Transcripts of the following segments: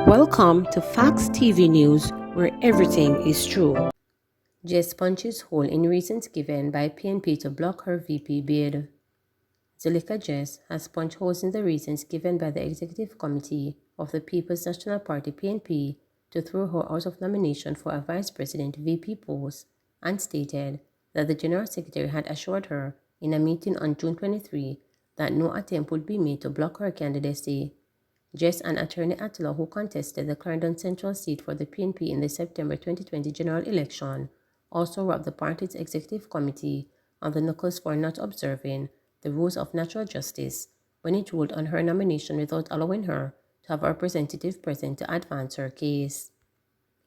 Welcome to Facts TV News, where everything is true. Jess punches hole in reasons given by PNP to block her VP bid. Zulika Jess has punched holes in the reasons given by the Executive Committee of the People's National Party PNP to throw her out of nomination for a Vice President VP post and stated that the General Secretary had assured her in a meeting on June 23 that no attempt would be made to block her candidacy. Jess and attorney at law who contested the Clarendon Central seat for the PNP in the September 2020 general election also rubbed the party's executive committee on the knuckles for not observing the rules of natural justice when it ruled on her nomination without allowing her to have a representative present to advance her case.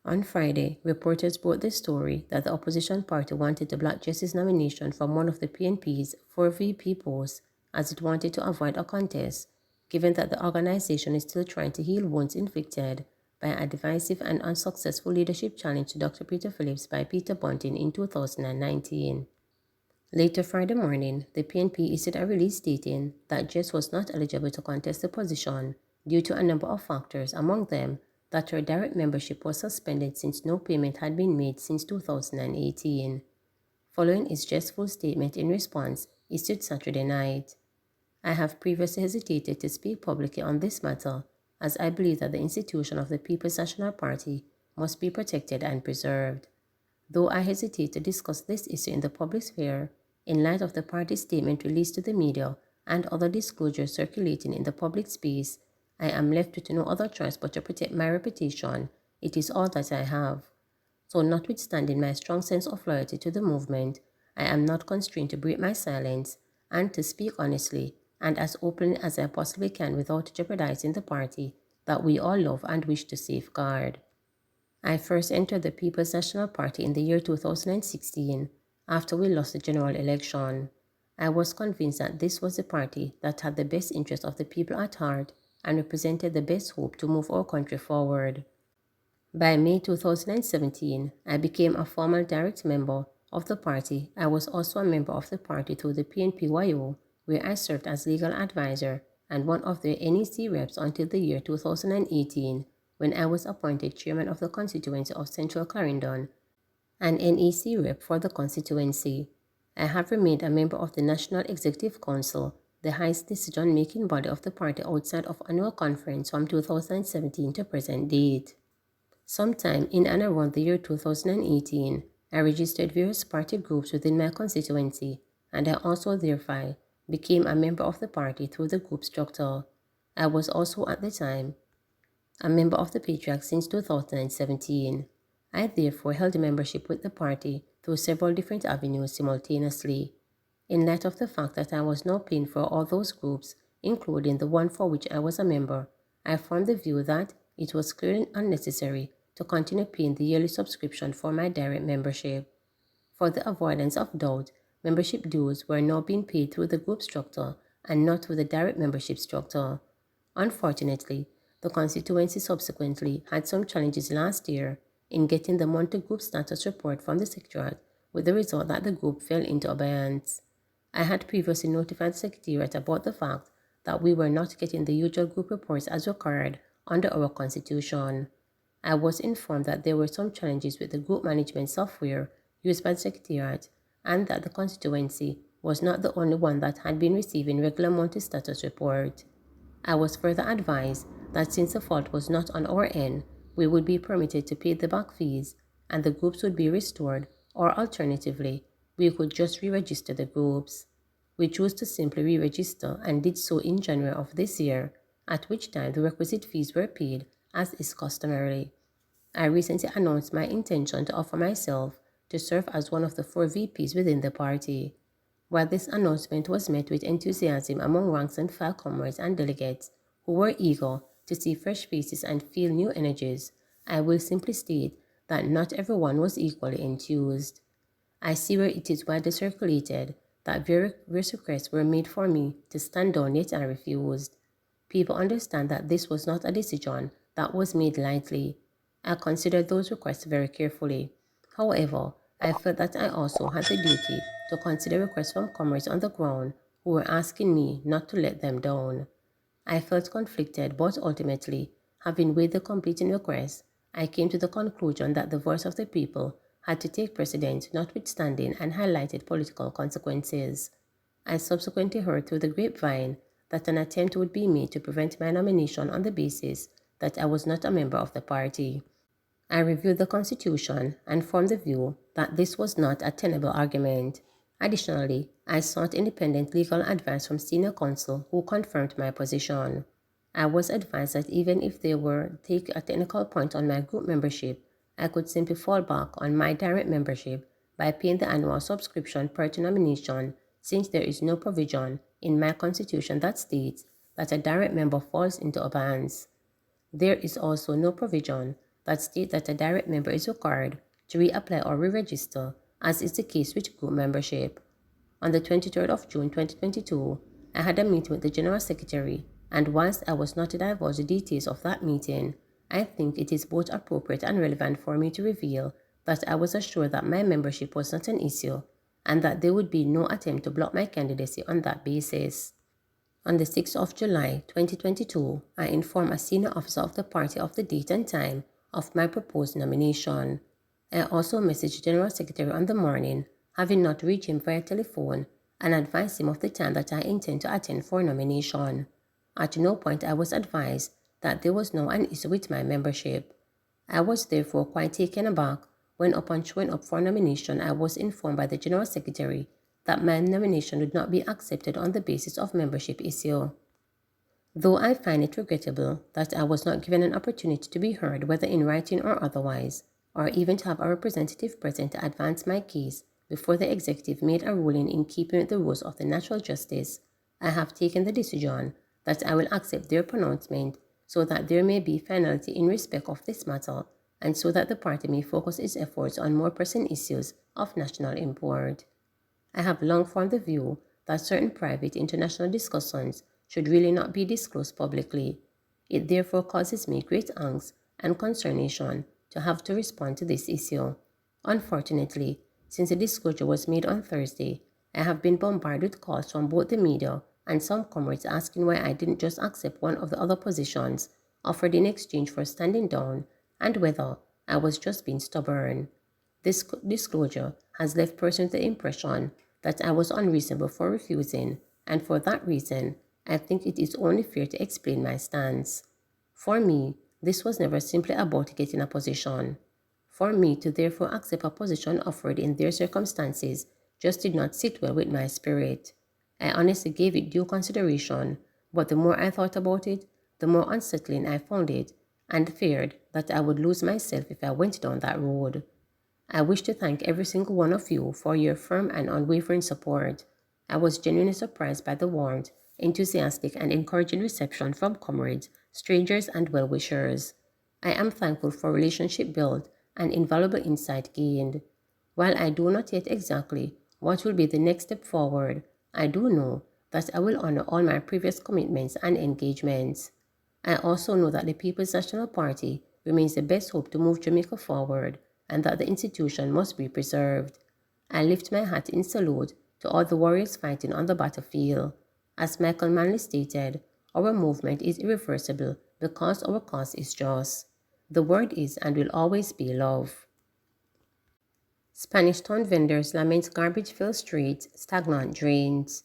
On Friday, reporters broke the story that the opposition party wanted to block Jess's nomination from one of the PNP's 4 VP posts as it wanted to avoid a contest, given that the organization is still trying to heal wounds inflicted by a divisive and unsuccessful leadership challenge to Dr. Peter Phillips by Peter Bunting in 2019. Later Friday morning, the PNP issued a release stating that Jess was not eligible to contest the position due to a number of factors, among them that her direct membership was suspended since no payment had been made since 2018. Following its Jess's statement in response, issued Saturday night. I have previously hesitated to speak publicly on this matter, as I believe that the institution of the People's National Party must be protected and preserved. Though I hesitate to discuss this issue in the public sphere, in light of the party's statement released to the media and other disclosures circulating in the public space, I am left with no other choice but to protect my reputation. It is all that I have. So notwithstanding my strong sense of loyalty to the movement, I am not constrained to break my silence and to speak honestly and as openly as I possibly can without jeopardizing the party that we all love and wish to safeguard. I first entered the People's National Party in the year 2016 after we lost the general election. I was convinced that this was the party that had the best interest of the people at heart and represented the best hope to move our country forward. By May 2017, I became a formal direct member of the party. I was also a member of the party through the PNPYO, where I served as legal advisor and one of their NEC reps until the year 2018, when I was appointed chairman of the constituency of Central Clarendon, an NEC rep for the constituency. I have remained a member of the National Executive Council, the highest decision-making body of the party outside of annual conference from 2017 to present date. Sometime in and around the year 2018, I registered various party groups within my constituency, and I also thereby became a member of the party through the group structure. I was also at the time a member of the Patriarch since 2017. I therefore held membership with the party through several different avenues simultaneously. In light of the fact that I was now paying for all those groups, including the one for which I was a member, I formed the view that it was clearly unnecessary to continue paying the yearly subscription for my direct membership. For the avoidance of doubt, membership dues were now being paid through the group structure and not through the direct membership structure. Unfortunately, the constituency subsequently had some challenges last year in getting the monthly group status report from the Secretariat, with the result that the group fell into abeyance. I had previously notified the Secretariat about the fact that we were not getting the usual group reports as required under our constitution. I was informed that there were some challenges with the group management software used by the Secretariat and that the constituency was not the only one that had been receiving regular monthly status report. I was further advised that since the fault was not on our end, we would be permitted to pay the back fees and the groups would be restored, or alternatively, we could just re-register the groups. We chose to simply re-register and did so in January of this year, at which time the requisite fees were paid as is customary. I recently announced my intention to offer myself to serve as one of the 4 VPs within the party. While this announcement was met with enthusiasm among ranks and file comrades and delegates who were eager to see fresh faces and feel new energies, I will simply state that not everyone was equally enthused. I see where it is widely circulated that various requests were made for me to stand down, yet I refused. People understand that this was not a decision that was made lightly. I considered those requests very carefully. However, I felt that I also had the duty to consider requests from comrades on the ground who were asking me not to let them down. I felt conflicted, but ultimately, having weighed the competing requests, I came to the conclusion that the voice of the people had to take precedence notwithstanding and highlighted political consequences. I subsequently heard through the grapevine that an attempt would be made to prevent my nomination on the basis that I was not a member of the party. I reviewed the Constitution and formed the view that this was not a tenable argument. Additionally, I sought independent legal advice from senior counsel who confirmed my position. I was advised that even if they were to take a technical point on my group membership, I could simply fall back on my direct membership by paying the annual subscription per to nomination, since there is no provision in my constitution that states that a direct member falls into abeyance. There is also no provision that states that a direct member is required to reapply or re-register, as is the case with group membership. On the 23rd of June 2022, I had a meeting with the General Secretary, and whilst I was not to divulge the details of that meeting, I think it is both appropriate and relevant for me to reveal that I was assured that my membership was not an issue, and that there would be no attempt to block my candidacy on that basis. On the 6th of July 2022, I informed a senior officer of the party of the date and time of my proposed nomination. I also messaged the General Secretary on the morning, having not reached him via telephone, and advised him of the time that I intend to attend for nomination. At no point I was advised that there was now an issue with my membership. I was therefore quite taken aback when, upon showing up for nomination, I was informed by the General Secretary that my nomination would not be accepted on the basis of membership issue. Though I find it regrettable that I was not given an opportunity to be heard, whether in writing or otherwise, or even to have a representative present to advance my case before the executive made a ruling in keeping with the rules of the natural justice, I have taken the decision that I will accept their pronouncement so that there may be finality in respect of this matter, and so that the party may focus its efforts on more pressing issues of national import. I have long formed the view that certain private international discussions should really not be disclosed publicly. It therefore causes me great angst and consternation to have to respond to this issue. Unfortunately, since the disclosure was made on Thursday, I have been bombarded with calls from both the media and some comrades asking why I didn't just accept one of the other positions offered in exchange for standing down, and whether I was just being stubborn. This disclosure has left persons the impression that I was unreasonable for refusing, and for that reason, I think it is only fair to explain my stance. For me, this was never simply about getting a position. For me to therefore accept a position offered in their circumstances just did not sit well with my spirit. I honestly gave it due consideration, but the more I thought about it, the more unsettling I found it, and feared that I would lose myself if I went down that road. I wish to thank every single one of you for your firm and unwavering support. I was genuinely surprised by the warmth, enthusiastic, and encouraging reception from comrades, strangers, and well-wishers. I am thankful for relationship built and invaluable insight gained. While I do not yet exactly what will be the next step forward, I do know that I will honor all my previous commitments and engagements. I also know that the People's National Party remains the best hope to move Jamaica forward, and that the institution must be preserved. I lift my hat in salute to all the warriors fighting on the battlefield. As Michael Manley stated, our movement is irreversible because our cause is just. The word is and will always be love. Spanish Town vendors lament garbage-filled streets, stagnant drains.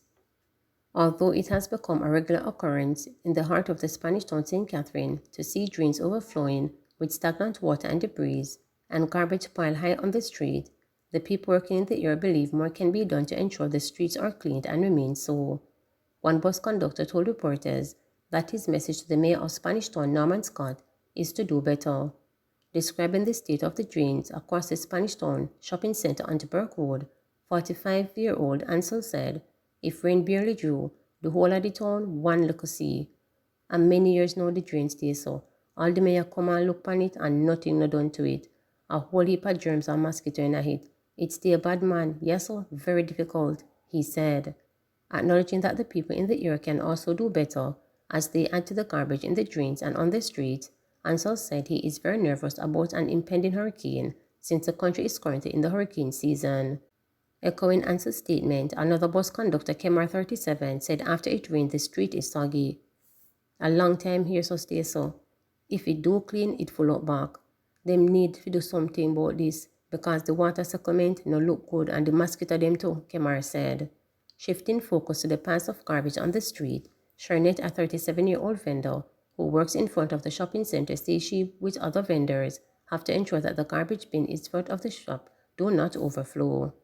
Although it has become a regular occurrence in the heart of the Spanish town St. Catherine to see drains overflowing with stagnant water and debris, and garbage piled high on the street, the people working in the area believe more can be done to ensure the streets are cleaned and remain so. One bus conductor told reporters that his message to the mayor of Spanish Town, Norman Scott, is to do better. Describing the state of the drains across the Spanish Town shopping center on the Burke Road, 45-year-old Ansel said, "If rain barely drew, the whole of the town one look see. And many years now the drain stay so. All the mayor come and look on it and nothing no done to it. A whole heap of germs and mosquito in a hit. It stay a bad man, yes sir, very difficult," he said. Acknowledging that the people in the area can also do better as they add to the garbage in the drains and on the streets, Ansel said he is very nervous about an impending hurricane since the country is currently in the hurricane season. Echoing Ansel's statement, another bus conductor, Kemar 37, said after it rained the street is soggy. "A long time here so stay so. If it do clean, it full up back. Them need to do something about this because the water settlement no look good and the mosquito them too, Kemar said. Shifting focus to the piles of garbage on the street, Sharnette, a 37-year-old vendor who works in front of the shopping center, says she, with other vendors, have to ensure that the garbage bin in front of the shop do not overflow.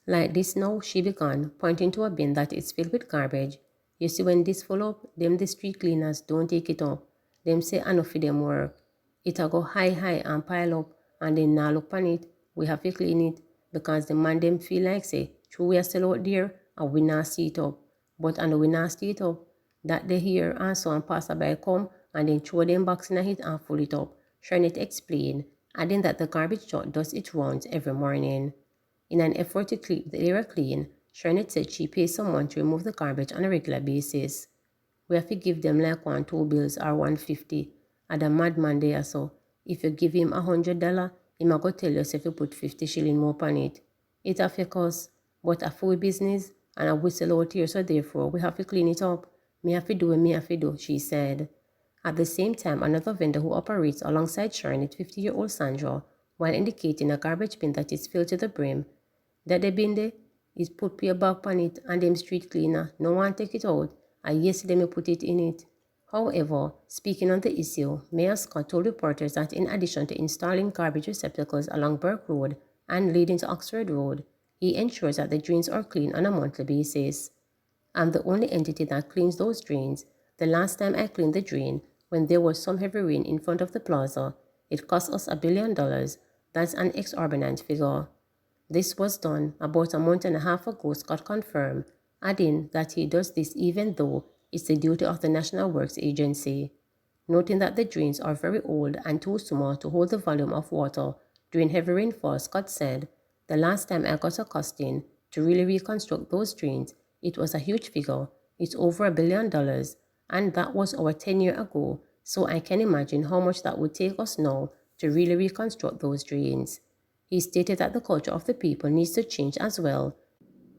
Like this now, she began, pointing to a bin that is filled with garbage. You see when this full up, them the street cleaners don't take it up. Them say enough for them work. It'll go high and pile up and then now look on it. We have to clean it because the man them feel like say, true we are still out there and we not see it up. But and we not see it up, that they hear and so and passerby come and then throw them box in a hit and full it up. Sharnette explained, adding that the garbage truck does its rounds every morning. In an effort to keep the area clean, Sharnette said she pays someone to remove the garbage on a regular basis. We have to give them like 2 bills or 150. And a madman there so. If you give him $100, he might go tell you if you put 50 shilling more on it. It have to cost, but a food business and a whistle out here, so therefore we have to clean it up. Me have to do what me have to do, she said. At the same time, another vendor who operates alongside Sharnette, 50-year-old Sandra, while indicating a garbage bin that is filled to the brim, that the bin there is put your back on it and them street cleaner, no one take it out, and yesterday me put it in it. However, speaking on the issue, Mayor Scott told reporters that in addition to installing garbage receptacles along Burke Road and leading to Oxford Road, he ensures that the drains are cleaned on a monthly basis. I'm the only entity that cleans those drains. The last time I cleaned the drain, when there was some heavy rain in front of the plaza, it cost us $1 billion. That's an exorbitant figure. This was done about a month and a half ago, Scott confirmed, adding that he does this even though it's the duty of the National Works Agency. Noting that the drains are very old and too small to hold the volume of water during heavy rainfall, Scott said, the last time I got a costing to really reconstruct those drains, it was a huge figure. It's over $1 billion, and that was over 10 years ago, so I can imagine how much that would take us now to really reconstruct those drains. He stated that the culture of the people needs to change as well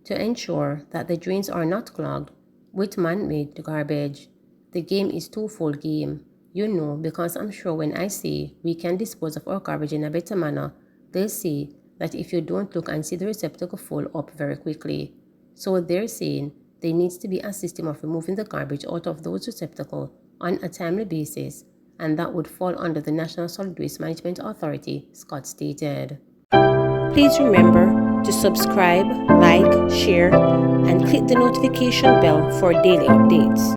to ensure that the drains are not clogged with man-made garbage. The game is twofold game, because I'm sure when I say we can dispose of our garbage in a better manner, they'll say that if you don't look and see the receptacle full up very quickly. So they're saying there needs to be a system of removing the garbage out of those receptacles on a timely basis, and that would fall under the National Solid Waste Management Authority, Scott stated. Please remember to subscribe, like, share, and click the notification bell for daily updates.